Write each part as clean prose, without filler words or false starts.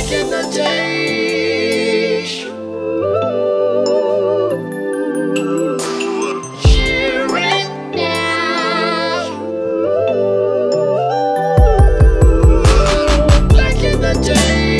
back in the day. Here and now. Back in the day.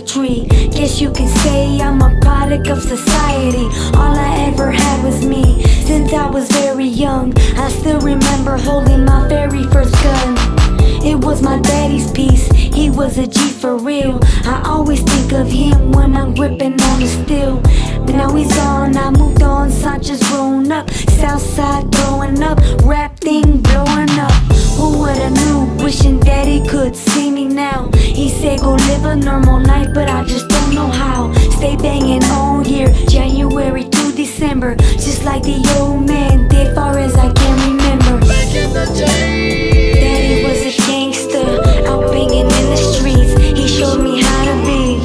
Tree. Guess you can say I'm a product of society. All I ever had was me. Since I was very young, I still remember holding my very first gun. It was my daddy's piece, he was a G for real. I always think of him when I'm gripping on the steel. But now he's gone, I moved on, Sancho's grown up. Southside throwing up, rap thing blowing up. Who would've knew, wishing daddy could see me now. He said go live a normal life, but I just don't know how. Stay banging all year, January to December, just like the old man did, far as I can remember. Back in the day, daddy was a gangster, out banging in the streets. He showed me how to be.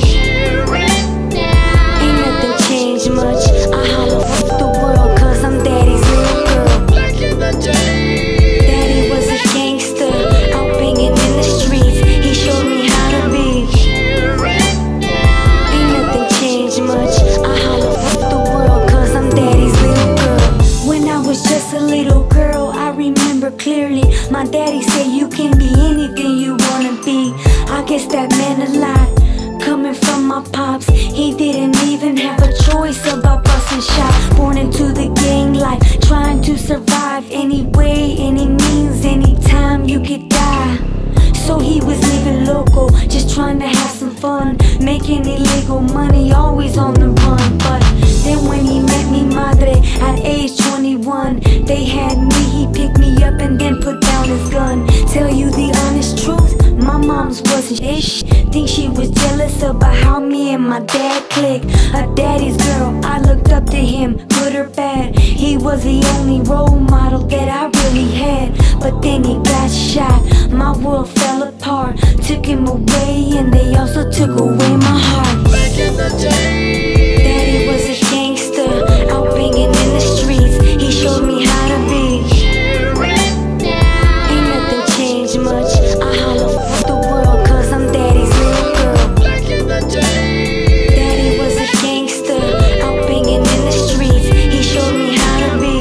Ain't nothing changed much, I holler fuck the world, cause I'm daddy's little girl. Back in the day, clearly, my daddy said you can be anything you wanna be. I guess that meant a lot, coming from my pops. He didn't even have a choice about busting shot. Born into the gang life, trying to survive any way, any means, anytime you could die. So he was living local, just trying to have some fun, making illegal money, always on the run. But then when he met me madre at age 21, they had me, he picked me up and then put down his gun. Tell you the honest truth, my mom's wasn't ish. Think she was jealous about how me and my dad clicked. A daddy's girl, I looked up to him, good or bad. He was the only role model that I really had. But then he got shot, my world fell apart. Took him away and they also took away my heart. Back in the day, daddy was a gangster, out banging in the streets. He showed me how to be. Ain't nothing changed much, I holler fuck the world, cause I'm daddy's little girl. Back in the day, daddy was a gangster, out banging in the streets. He showed me how to be.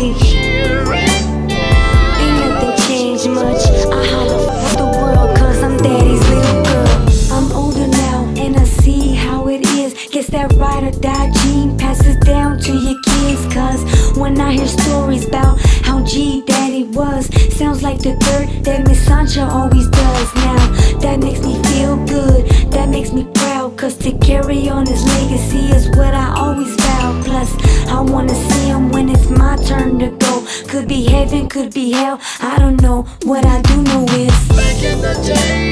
Ain't nothing changed much, I holler fuck the world, cause I'm daddy's little girl. I'm older now and I see how it is. Guess that ride or die gene passes down to your kids. Cause when I hear stories about how G daddy was, sounds like the dirt that Miss Sancho always does. Now that makes me feel good, that makes me proud, cause to carry on his legacy is what I always vow. Plus I wanna see him when it's my turn to go. Could be heaven, could be hell, I don't know. What I do know is back in the day,